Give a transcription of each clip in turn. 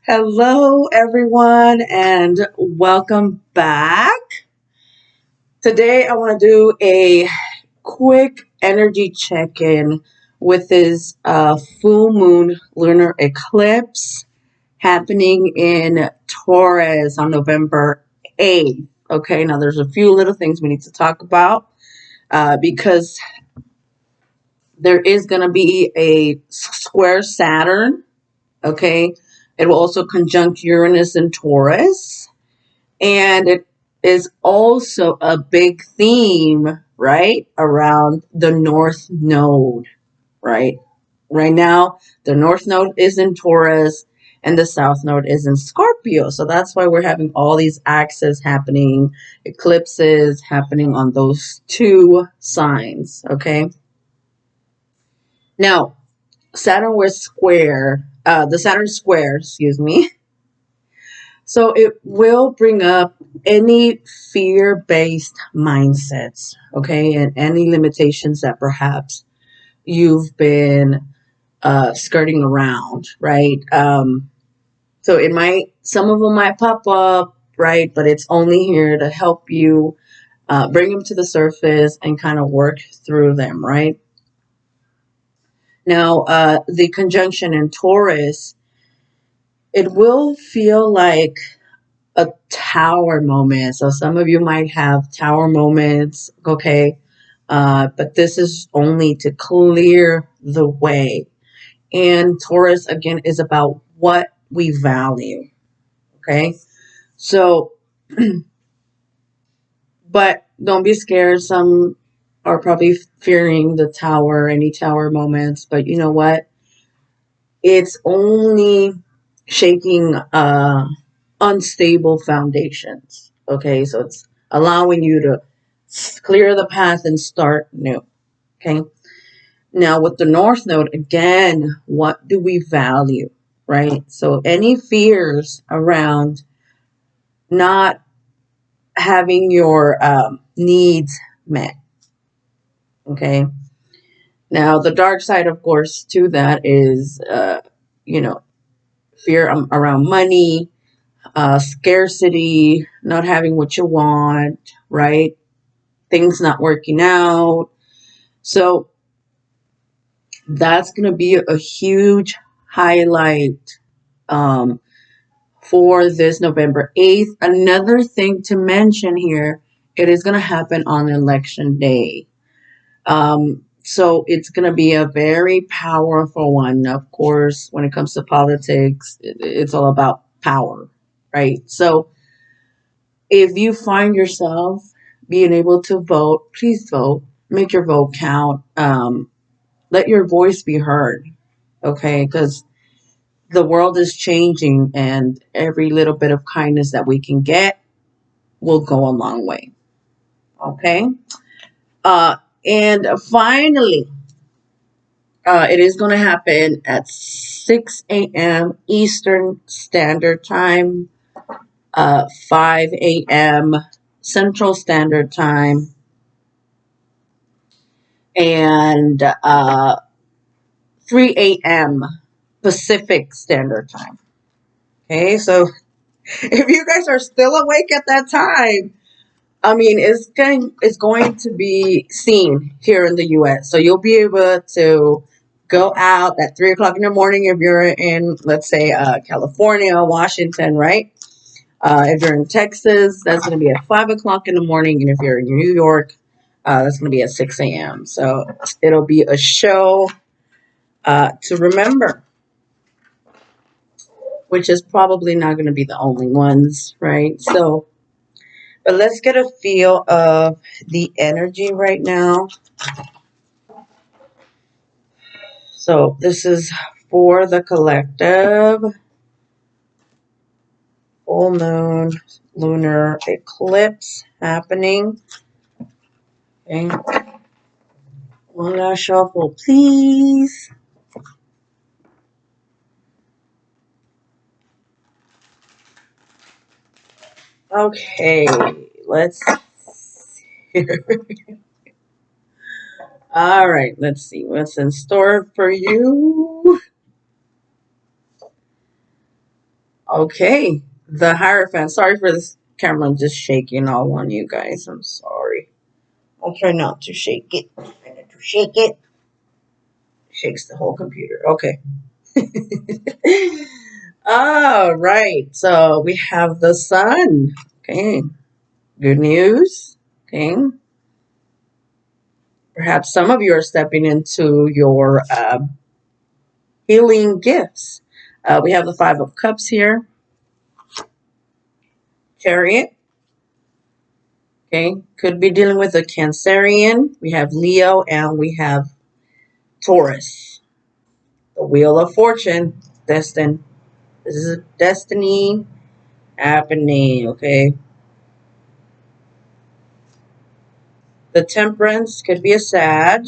Hello, everyone, and welcome back. Today, I want to do a quick energy check in with this full moon lunar eclipse happening in Taurus on November 8th. Okay, now there's a few little things we need to talk about because there is going to be a square Saturn. Okay, it will also conjunct Uranus and Taurus. And it is also a big theme, right, around the North Node, right? Right now, the North Node is in Taurus and the South Node is in Scorpio. So that's why we're having all these axes happening, eclipses happening on those two signs, okay? Now, Saturn was square, the Saturn square, excuse me. So it will bring up any fear-based mindsets, okay, and any limitations that perhaps you've been skirting around, right? So some of them might pop up, right? But it's only here to help you bring them to the surface and kind of work through them, right? Now, the conjunction in Taurus, it will feel like a tower moment. So some of you might have tower moments, okay? But this is only to clear the way. And Taurus, again, is about what we value, okay? So, but don't be scared. Some are probably fearing the tower, any tower moments. But you know what? It's only shaking unstable foundations. Okay, so it's allowing you to clear the path and start new. Okay, now with the North Node, again, what do we value, right? So any fears around not having your needs met. Okay, now the dark side, of course, to that is, you know, fear around money, scarcity, not having what you want, right? Things not working out. So that's going to be a huge highlight um, for this November 8th. Another thing to mention here, it is going to happen on election day. So it's going to be a very powerful one. Of course, when it comes to politics, it's all about power, right? So if you find yourself being able to vote, please vote. Make your vote count. Let your voice be heard, okay? Because the world is changing, and every little bit of kindness that we can get will go a long way, okay? Uh, and finally, it is going to happen at 6 a.m. Eastern Standard Time, 5 a.m. Central Standard Time, and 3 a.m. Pacific Standard Time. Okay, so if you guys are still awake at that time, I mean, it's going to be seen here in the U.S. So you'll be able to go out at 3 o'clock in the morning if you're in, let's say, California, Washington, right? If you're in Texas, that's going to be at 5 o'clock in the morning, and if you're in New York, that's going to be at 6 a.m. So it'll be a show to remember, which is probably not going to be the only ones, right? So, but let's get a feel of the energy right now. So this is for the collective full moon lunar eclipse happening. Okay. One last shuffle, please. Okay, let's see. All right, let's see what's in store for you. Okay, the Hierophant. Sorry for this camera just shaking all on you guys. I'm sorry. I'll try not to shake it. Try not to shake it. Shakes the whole computer. Okay. All right. So we have the sun. Okay. Good news. Okay. Perhaps some of you are stepping into your healing gifts. We have the Five of Cups here. Chariot. Okay. Could be dealing with a Cancerian. We have Leo and we have Taurus. The Wheel of Fortune. Destined. This is a destiny happening. Okay. The Temperance could be a Sag.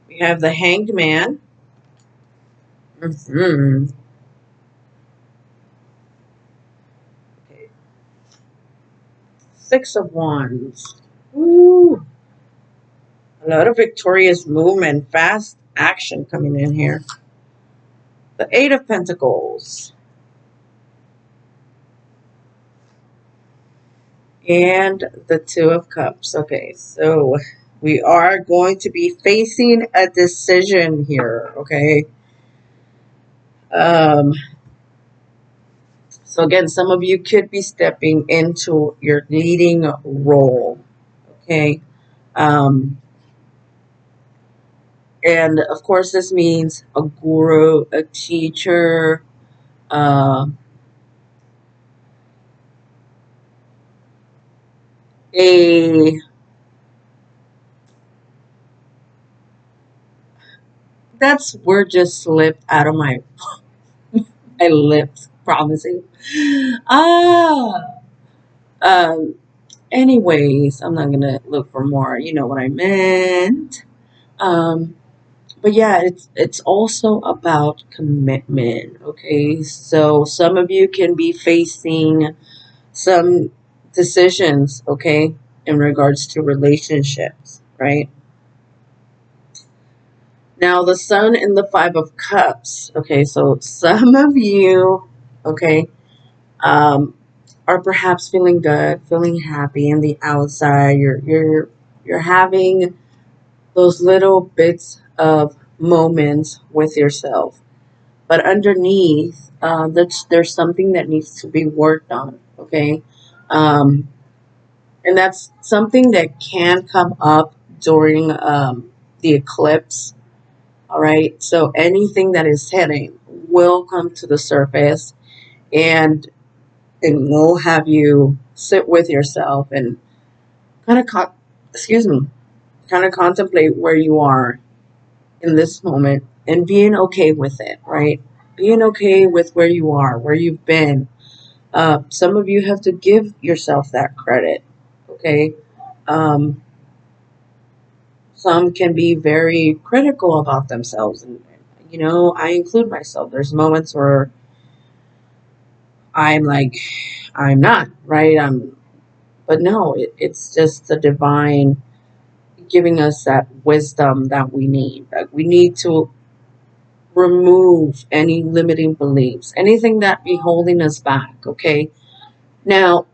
We have the Hanged Man. Okay. Six of Wands. Woo. A lot of victorious movement, fast action coming in here. The Eight of Pentacles. And the Two of Cups. Okay, so we are going to be facing a decision here, okay? So again, some of you could be stepping into your leading role, okay? And of course, this means a guru, a teacher, uh, a that's word just slipped out of my lips, promising. Ah, um. Anyways, I'm not gonna look for more. You know what I meant. Um. But yeah, it's also about commitment. Okay, so some of you can be facing some decisions, okay, in regards to relationships, right? Now, the Sun and the Five of Cups, okay, so some of you, okay, um, are perhaps feeling good, feeling happy in the outside. You're having those little bits of moments with yourself, but underneath, there's something that needs to be worked on, okay. Um, And that's something that can come up during the eclipse. All right. So anything that is hidden will come to the surface, and it will have you sit with yourself and kind of, excuse me, kind of contemplate where you are in this moment and being okay with it, right? Being okay with where you are, where you've been. Some of you have to give yourself that credit, okay? Um, Some can be very critical about themselves, and I include myself. There's moments where I'm like, I'm not right. But no, it's just the divine giving us that wisdom that we need. That we need to remove any limiting beliefs, anything that be holding us back. Okay. Now,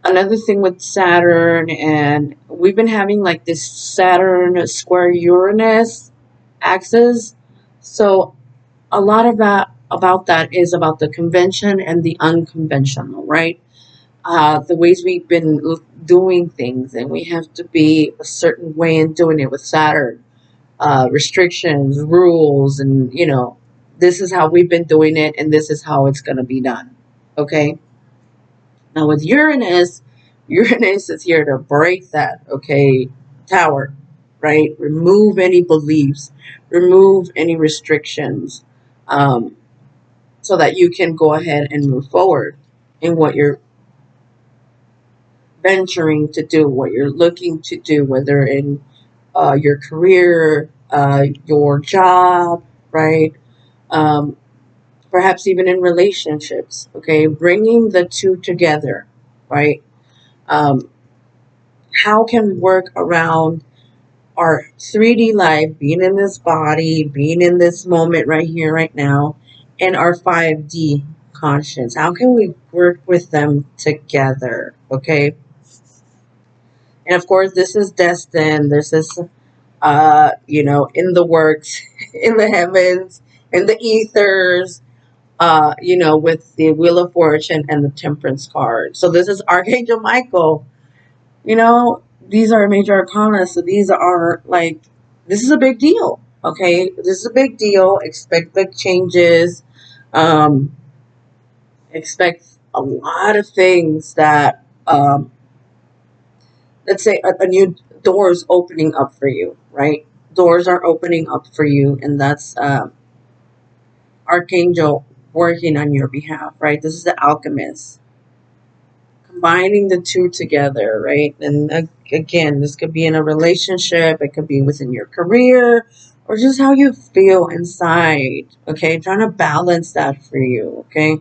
another thing with Saturn, and we've been having like this Saturn square Uranus axis. So a lot of that about that is about the convention and the unconventional, right? The ways we've been doing things, and we have to be a certain way in doing it with Saturn. Restrictions, rules, and this is how we've been doing it, and this is how it's going to be done. Okay. Now with Uranus, Uranus is here to break that, okay, tower, right? Remove any beliefs, remove any restrictions, um, so that you can go ahead and move forward in what you're venturing to do, what you're looking to do, whether in your career, your job, right? Um, Perhaps even in relationships, okay? Bringing the two together, right? Um, how can we work around our 3D life, being in this body, being in this moment right here, right now, and our 5D conscience. How can we work with them together? Okay. And of course, this is destined. This is, in the works, in the heavens, in the ethers, with the Wheel of Fortune and the Temperance card. So this is Archangel Michael. These are major arcana. So these are like, this is a big deal. Okay. This is a big deal. Expect big changes. Expect a lot of things that, let's say a new doors opening up for you, right? Doors are opening up for you, and that's Archangel working on your behalf, right? This is the alchemist combining the two together, right? And again, this could be in a relationship, it could be within your career, or just how you feel inside, okay? Trying to balance that for you, okay?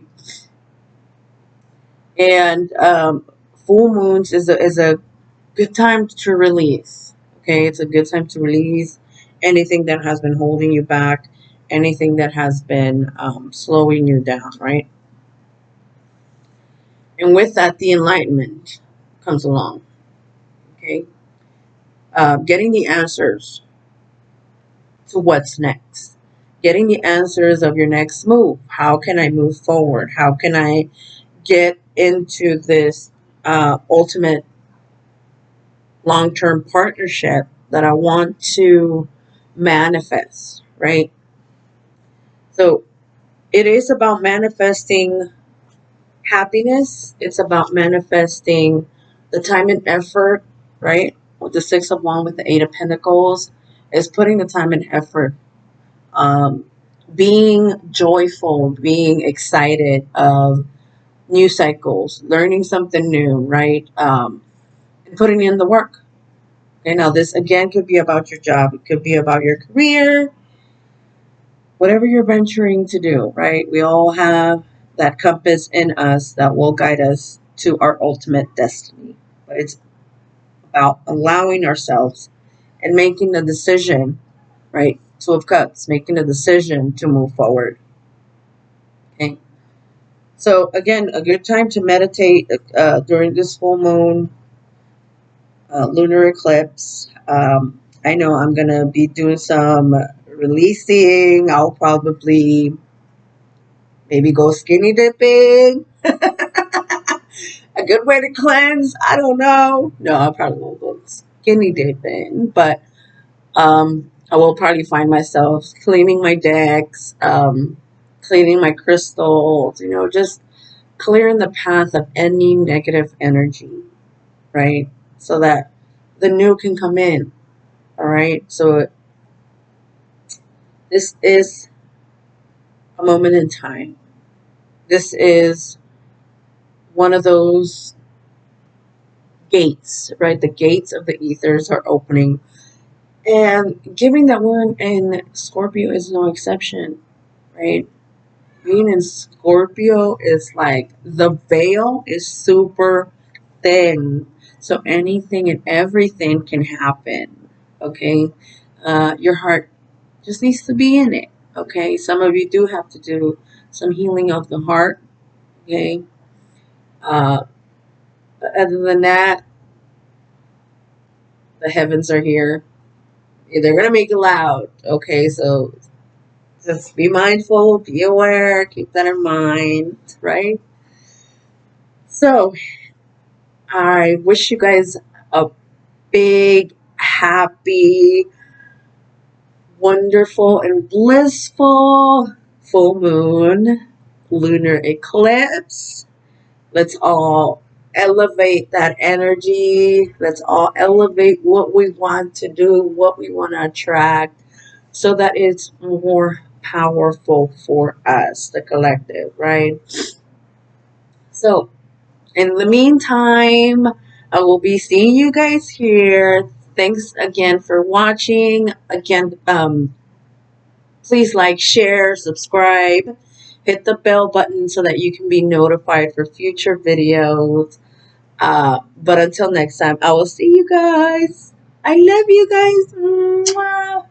And full moons is a good time to release, okay? It's a good time to release anything that has been holding you back, anything that has been slowing you down, right? And with that, the enlightenment comes along, okay? Getting the answers to what's next, getting the answers of your next move. How can I move forward? How can I get into this ultimate long-term partnership that I want to manifest, right? So it is about manifesting happiness. It's about manifesting the time and effort, right? With the Six of Wands, with the Eight of Pentacles, is putting the time and effort, um, being joyful, being excited of new cycles, learning something new, right? And putting in the work. Okay, now this again could be about your job. It could be about your career, whatever you're venturing to do, right? We all have that compass in us that will guide us to our ultimate destiny. But it's about allowing ourselves and making the decision, right? Two of Cups, making a decision to move forward. Okay. So again, a good time to meditate during this full moon, lunar eclipse. I know I'm gonna be doing some releasing. I'll probably maybe go skinny dipping. A good way to cleanse. I don't know. No, I probably won't go skinny dipping, but I will probably find myself cleaning my decks, cleaning my crystals. Just clearing the path of any negative energy, right? So that the new can come in. All right. So this is a moment in time. This is one of those gates, right? The gates of the ethers are opening. And given that we're in Scorpio is no exception, right? Being in Scorpio is like the veil is super thin. So anything and everything can happen, okay? Your heart just needs to be in it, okay? Some of you do have to do some healing of the heart, okay? But other than that, the heavens are here. They're going to make it loud, okay? So just be mindful, be aware, keep that in mind, right? So I wish you guys a big, happy, wonderful, and blissful full moon lunar eclipse. Let's all elevate that energy. Let's all elevate what we want to do, what we want to attract, so that it's more powerful for us, the collective, right? So, in the meantime, I will be seeing you guys here. Thanks again for watching. Again, please like, share, subscribe, hit the bell button so that you can be notified for future videos. But until next time, I will see you guys. I love you guys. Mwah.